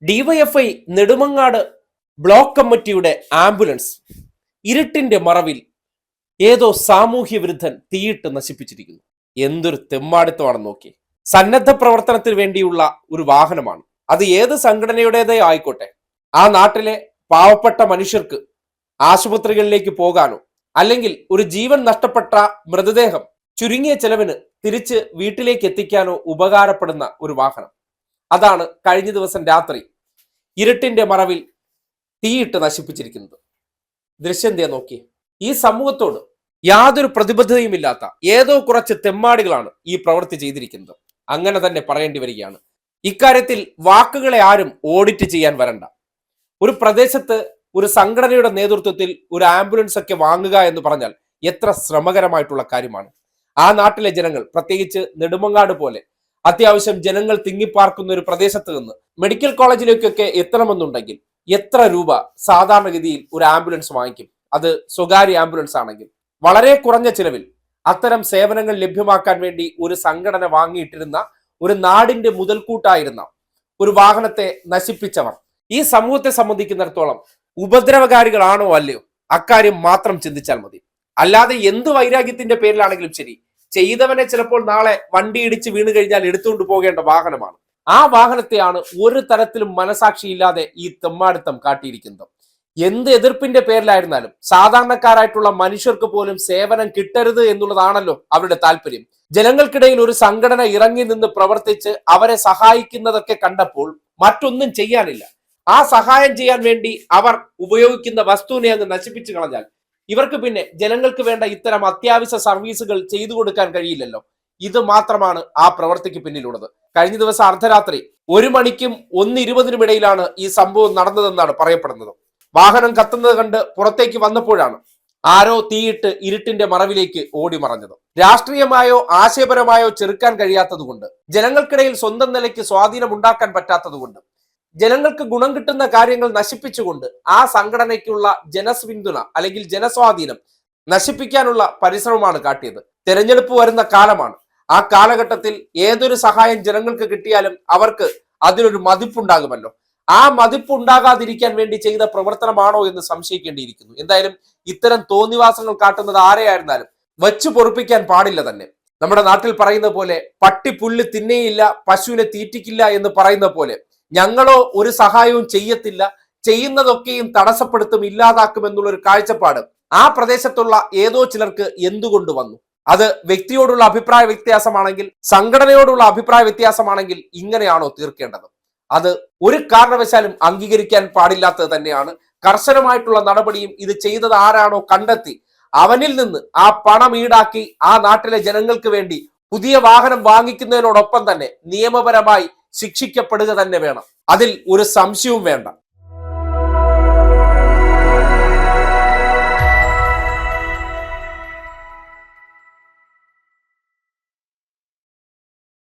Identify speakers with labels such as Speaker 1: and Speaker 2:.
Speaker 1: DYFI Nedumangad block കമ്മിറ്റിയുടെ ambulance ഇരുട്ടിന്റെ മറവിൽ ഏതോ സാമൂഹ്യ വിരുദ്ധൻ തീയിട്ട് നശിപ്പിച്ചിരിക്കുന്നു. എന്തൊരു തെമ്മാടിത്തമാണെന്ന് നോക്കി. സന്നദ്ധ പ്രവർത്തനത്തിന് വേണ്ടിയുള്ള ഒരു വാഹനമാണ് അത്. ഏത് സംഘടനയുടേതേ ആയിക്കോട്ടെ, ആ നാട്ടിലെ പാവപ്പെട്ട മനുഷ്യർക്ക് ആശുപത്രികളിലേക്ക് പോകാനോ അല്ലെങ്കിൽ ഒരു ജീവൻ നഷ്ടപ്പെട്ട മൃതദേഹം ചുരുങ്ങിയ ചെലവിന് തിരിച്ച് വീട്ടിലേക്ക് എത്തിക്കാനോ ഉപകാരപ്പെടുന്ന ഒരു വാഹനം. അതാണ് കഴിഞ്ഞ ദിവസം രാത്രി ഇരുട്ടിന്റെ മറവിൽ തീയിട്ട് നശിപ്പിച്ചിരിക്കുന്നത്. ദൃശ്യം ദേ നോക്കി. ഈ സമൂഹത്തോട് യാതൊരു പ്രതിബദ്ധതയുമില്ലാത്ത ഏതോ കുറച്ച് തെമ്മാടികളാണ് ഈ പ്രവൃത്തി ചെയ്തിരിക്കുന്നത്. അങ്ങനെ തന്നെ പറയേണ്ടി വരികയാണ്. ഇക്കാര്യത്തിൽ വാക്കുകളെ ആരും ഓഡിറ്റ് ചെയ്യാൻ വരണ്ട. ഒരു പ്രദേശത്ത് ഒരു സംഘടനയുടെ നേതൃത്വത്തിൽ ഒരു ആംബുലൻസ് ഒക്കെ വാങ്ങുക എന്ന് പറഞ്ഞാൽ എത്ര ശ്രമകരമായിട്ടുള്ള കാര്യമാണ്. ആ നാട്ടിലെ ജനങ്ങൾ, പ്രത്യേകിച്ച് നെടുമങ്ങാട് പോലെ അത്യാവശ്യം ജനങ്ങൾ തിങ്ങിപ്പാർക്കുന്ന ഒരു പ്രദേശത്ത് നിന്ന് മെഡിക്കൽ കോളേജിലേക്കൊക്കെ എത്തണമെന്നുണ്ടെങ്കിൽ എത്ര രൂപ സാധാരണഗതിയിൽ ഒരു ആംബുലൻസ് വാങ്ങിക്കും? അത് സ്വകാര്യ ആംബുലൻസ് ആണെങ്കിൽ വളരെ കുറഞ്ഞ ചിലവിൽ അത്തരം സേവനങ്ങൾ ലഭ്യമാക്കാൻ വേണ്ടി ഒരു സംഘടന വാങ്ങിയിട്ടിരുന്ന ഒരു നാടിന്റെ മുതൽക്കൂട്ടായിരുന്ന ഒരു വാഹനത്തെ നശിപ്പിച്ചവർ ഈ സമൂഹത്തെ സംബന്ധിക്കുന്നിടത്തോളം ഉപദ്രവകാരികളാണോ അല്ലയോ, അക്കാര്യം മാത്രം ചിന്തിച്ചാൽ മതി. അല്ലാതെ എന്ത് വൈരാഗ്യത്തിന്റെ പേരിലാണെങ്കിലും ശരി, ചെയ്തവനെ ചിലപ്പോൾ നാളെ വണ്ടി ഇടിച്ച് വീണ് കഴിഞ്ഞാൽ എടുത്തുകൊണ്ട് പോകേണ്ട വാഹനമാണ്. ആ വാഹനത്തെയാണ് ഒരു തരത്തിലും മനസാക്ഷിയില്ലാതെ ഈ തെമ്മാടിത്തം കാട്ടിയിരിക്കുന്നത്. എന്ത് എതിർപ്പിന്റെ പേരിലായിരുന്നാലും സാധാരണക്കാരായിട്ടുള്ള മനുഷ്യർക്ക് പോലും സേവനം കിട്ടരുത് എന്നുള്ളതാണല്ലോ അവരുടെ താല്പര്യം. ജനങ്ങൾക്കിടയിൽ ഒരു സംഘടന ഇറങ്ങി നിന്ന് പ്രവർത്തിച്ച് അവരെ സഹായിക്കുന്നതൊക്കെ കണ്ടപ്പോൾ മറ്റൊന്നും ചെയ്യാനില്ല. ആ സഹായം ചെയ്യാൻ വേണ്ടി അവർ ഉപയോഗിക്കുന്ന വസ്തുവിനെ അങ്ങ് നശിപ്പിച്ചു കളഞ്ഞാൽ ഇവർക്ക് പിന്നെ ജനങ്ങൾക്ക് വേണ്ട ഇത്തരം അത്യാവശ്യ സർവീസുകൾ ചെയ്തു കൊടുക്കാൻ കഴിയില്ലല്ലോ. ഇത് മാത്രമാണ് ആ പ്രവൃത്തിക്ക് പിന്നിലുള്ളത്. കഴിഞ്ഞ ദിവസം അർദ്ധരാത്രി 1 മണിക്കും 1:20 ഇടയിലാണ് ഈ സംഭവം നടന്നതെന്നാണ് പറയപ്പെടുന്നത്. വാഹനം കത്തുന്നത് കണ്ട് പുറത്തേക്ക് വന്നപ്പോഴാണ് ആരോ തീയിട്ട് ഇരുട്ടിന്റെ മറവിലേക്ക് ഓടി മറഞ്ഞത്. രാഷ്ട്രീയമായോ ആശയപരമായോ ചെറുക്കാൻ കഴിയാത്തതുകൊണ്ട്, ജനങ്ങൾക്കിടയിൽ സ്വന്തം നിലയ്ക്ക് സ്വാധീനം ഉണ്ടാക്കാൻ പറ്റാത്തതുകൊണ്ട്, ജനങ്ങൾക്ക് ഗുണം കിട്ടുന്ന കാര്യങ്ങൾ നശിപ്പിച്ചുകൊണ്ട് ആ സംഘടനയ്ക്കുള്ള ജനപിന്തുണ അല്ലെങ്കിൽ ജനസ്വാധീനം നശിപ്പിക്കാനുള്ള പരിശ്രമമാണ് കാട്ടിയത്. തെരഞ്ഞെടുപ്പ് വരുന്ന കാലമാണ്. ആ കാലഘട്ടത്തിൽ ഏതൊരു സഹായം ജനങ്ങൾക്ക് കിട്ടിയാലും അവർക്ക് അതിനൊരു മതിപ്പുണ്ടാകുമല്ലോ. ആ മതിപ്പുണ്ടാകാതിരിക്കാൻ വേണ്ടി ചെയ്ത പ്രവർത്തനമാണോ എന്ന് സംശയിക്കേണ്ടിയിരിക്കുന്നു. എന്തായാലും ഇത്തരം തോന്നിവാസങ്ങൾ കാട്ടുന്നത് ആരെയായിരുന്നാലും വച്ചു പൊറുപ്പിക്കാൻ പാടില്ല തന്നെ. നമ്മുടെ നാട്ടിൽ പറയുന്ന പോലെ പട്ടി പുല്ല് തിന്നേയില്ല, പശുവിനെ തീറ്റിക്കില്ല എന്ന് പറയുന്ന പോലെ ഞങ്ങളോ ഒരു സഹായവും ചെയ്യത്തില്ല, ചെയ്യുന്നതൊക്കെയും തടസ്സപ്പെടുത്തും, ഇല്ലാതാക്കും എന്നുള്ളൊരു കാഴ്ചപ്പാട് ആ പ്രദേശത്തുള്ള ഏതോ ചിലർക്ക് എന്തുകൊണ്ട് വന്നു? അത് വ്യക്തിയോടുള്ള അഭിപ്രായ വ്യത്യാസമാണെങ്കിൽ, സംഘടനയോടുള്ള അഭിപ്രായ വ്യത്യാസമാണെങ്കിൽ ഇങ്ങനെയാണോ തീർക്കേണ്ടത്? അത് ഒരു കാരണവശാലും അംഗീകരിക്കാൻ പാടില്ലാത്തത് തന്നെയാണ്. കർശനമായിട്ടുള്ള നടപടിയും ഇത് ചെയ്തത് ആരാണോ കണ്ടെത്തി അവനിൽ നിന്ന് ആ പണം ഈടാക്കി ആ നാട്ടിലെ ജനങ്ങൾക്ക് വേണ്ടി പുതിയ വാഹനം വാങ്ങിക്കുന്നതിനോടൊപ്പം തന്നെ നിയമപരമായി ശിക്ഷിക്കപ്പെടുക തന്നെ വേണം. അതിൽ ഒരു സംശയവും വേണ്ട.